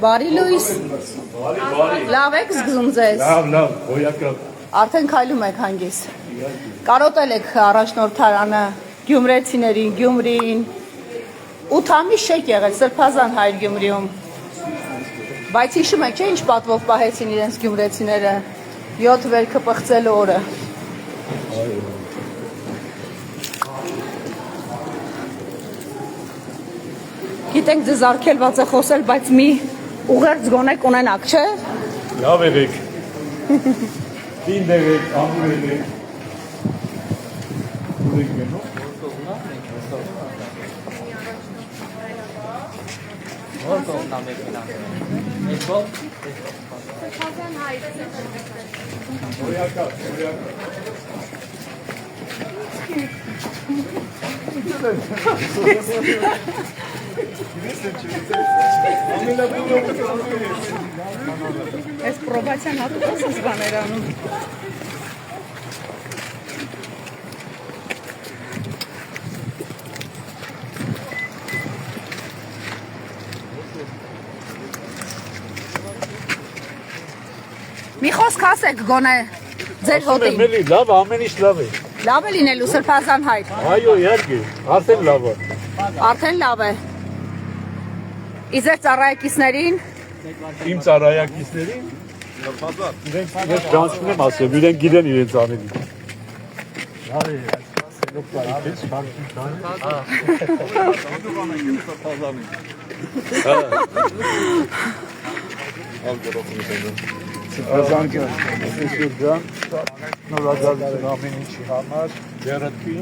Բարի լույս։ Լավ եք զգում ձեզ։ Լավ, հոյակապ։ Արդեն քայլում եք հանգիստ։ Կարոտել եք առաջնորդարանը գյումրեցիներին, Գյումրին։ 8 ամիս շեք եղել Սրբազան հայր Գյումրիում։ Բայց հիշում եք, չէ՞ ինչ պատվով պահեցին իրենց գյումրեցիները 7 վերքը պղծելու օրը։ Գիտենք ձեզ արգելված է խոսել, բայց մի ուղերձ գոնեք ունենաք, չէ՞։ Լավ եղեք։ Դին եղեք, ամուր եղեք։ Ուրեք մենո։ Որտեղ նա մեքենա։ Էսօր։ Հոյակապ։ Այս պրոբացիան հատուկս ես բաներ անում։ Մի խոսք ասեք գոնե ձեր հոտին։ Մելի լավ, ամեն ինչ լավ է։ Լավ է լինելու Սրբազան հայր։ Այո, իհարկե, արդեն լավ է։ Արդեն լավ է։ Իզեր ծառայակիցներին Իմ ծառայակիցներին իրենք ճանաչում եմ ասեմ, իրենք գիտեն իրենց անելիք։ Լավ է, լոկալից բանկի տանը։ Սրբազան ջան, նորաձևություն ամեն ինչի համար, ջերտի,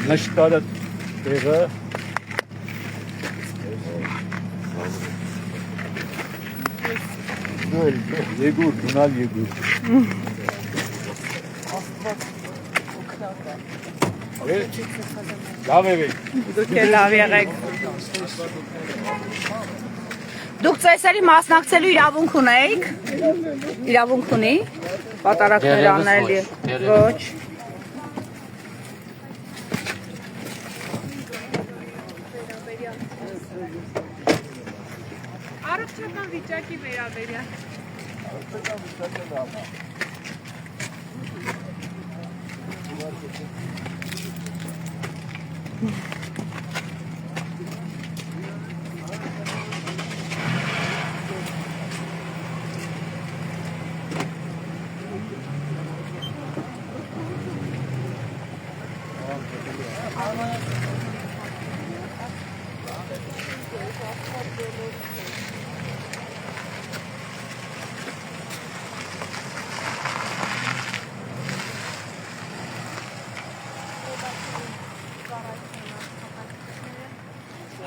նշտարը տեղը, Եգուր, գունալ եգուր։ Լավ եղեք։ դուք էլ լավ եղեք։ Դուք ծեսերի մասնակցելու իրավունք ունեիք։ Իրավունք ունի։ Պատարակներ անելի։ Ոչ։ Առողջական վիճակի վերաբերյալ։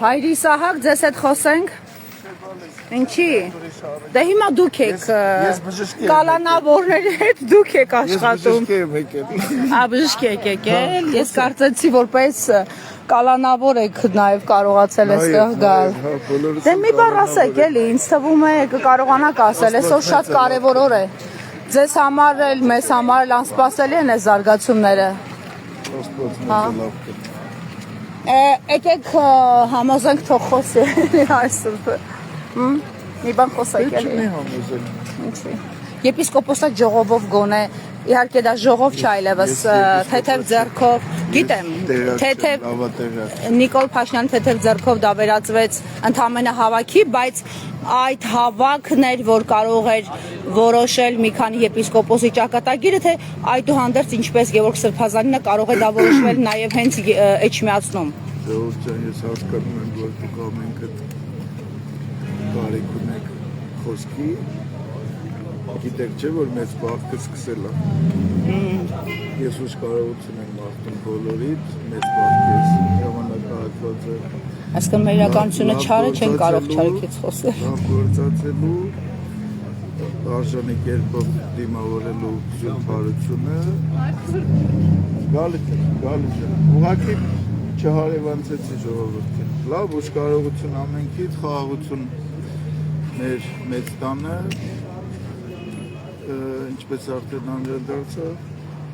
Հայրի Սահակ, ձեզ հետ խոսենք։ Ինչի։ Դե հիմա դուք եք կալանավորների հետ դուք եք աշխատում։ Բժշկ եք եկել։ Ես կարծեցի որպես կալանավոր եք նաև կարողացել այստեղ գալ։ Դե մի բառ ասեք էլի, ինձ թվում է կկարողանաք ասել, այսօր շատ կարևոր օր է։ Ձեզ համար էլ, մեզ համար էլ անսպասելի են այս զարգացումները։ Եկեք համոզենք թող խոսի այսօր։ Մի բան խոսեք էլի։ Եպիսկոպոսը ժողովով գոնե, իհարկե դա ժողով չէ այլևս թեթև ձեռքով, գիտեմ, թեթև Նիկոլ Փաշինյանը թեթև ձեռքով դա վերածվեց ընդամենը հավաքի, բայց այդ հավաքն էր, որ կարող էր որոշել մի քանի եպիսկոպոսի ճակատագիրը, թե այդուհանդերձ ինչպես Գևորգ Սրբազանինը կարող է դա որոշվել նաև հենց Էջմիածնում։ Ժողովուրդ ջան, ես հասկանում եմ, որ դուք ամենքը կարիք ունեք խոսքի, գիտեք չէ, որ մեծ բախտը սկսել է։ Ես ուշ կարողություն եմ մաղթում բոլորիդ, մեծ բախտ ես ժամանակահատված է։ Այսինքն մեր իրականությունը չարը չեն կարող չարիքից խոսել։ Գործածելու արժանի կերպով դիմավորելու զորությունը գալիք է։ Ուղղակի չհարևանցեցի ժողովրդին։ Լավ, ուշ կարողություն ամենքից, խաղաղություն մեր մեծ տանը, ինչպես արդեն անդրադարձա,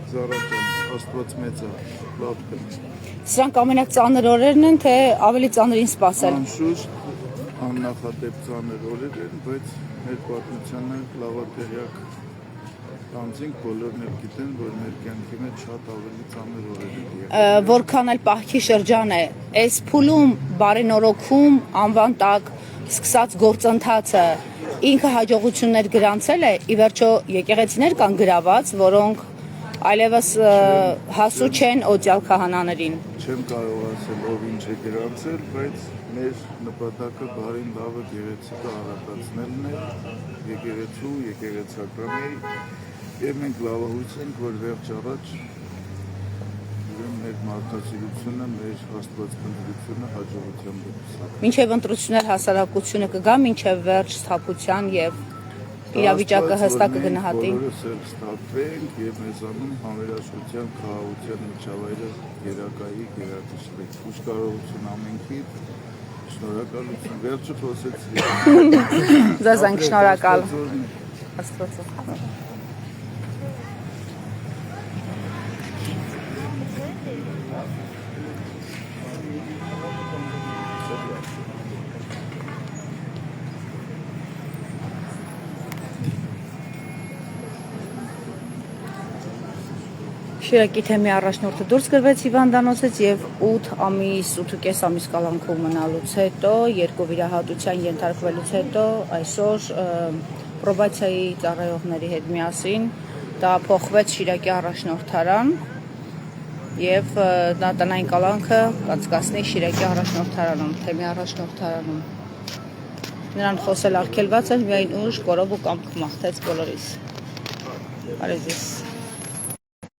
Զարա ջան, Աստված մեծ է, լավ կնի։ Սրանք ամենածանր օրերն են, թե ավելի ծանրին սպասել։ Անշուշտ աննախադեպ ծանր օրեր են, բայց մեր պատմությանը լավատեղյակ տանձինք բոլորն էլ գիտեն, որ մեր կյանքի մեջ շատ ավելի ծանր օրեր են եղել։ Որքան էլ պահքի շրջան է, այս փուլում բարենորոգում անվան տակ սկսած գործընթացը ինքը հաջողություններ գրանցել է, ի վերջո եկեղեցիներ կան գրաված, որոնք այլևս հասու չեն օծյալ քահանաներին։ Չեմ կարող ասել ով ինչ է գրանցել, բայց մեր նպատակը բարին լավը գեղեցիկը առատացնելն է, եկեղեցու, եկեղեցականի եւ մենք լավահույս ենք, որ վերջ առաջ մեր մարդասիրությունը, մեր աստվածքնությունը հաջողությամբ դեպսա։ Մինչև ընտրություններ հասարակությունը կգա, մինչև վերջ սթափության եւ իրավիճակը հստակ կգնահատի։ Բոլորս էլ ստացվենք եւ մեզանում համերաշխության, խաղաղության միջավայրը գերակայի գերակշռեք։ Ուշքարողություն ամենքիդ, շնորհակալություն։ Վերջը խոսեցի։ Ձեզ ենք շնորհակալ։ Աստված Շիրակի թեմի առաջնորդը դուրս գրվեց հիվանդանոցից եւ 8 ամիս, 8.5 ամիս կալանքում մնալուց հետո, երկու վիրահատության ենթարկվելուց հետո այսօր պրոբացիայի ծառայողների հետ միասին դա փոխվեց Շիրակի առաջնորդարան եւ դա տնային կալանքը կանցկացնի Շիրակի առաջնորդարանում, թեմի առաջնորդարանում։ Նրան խոսել արգելված էր, միայն ուժ, կորով ու կամք մաղթեց բոլորիս։ Արեզիս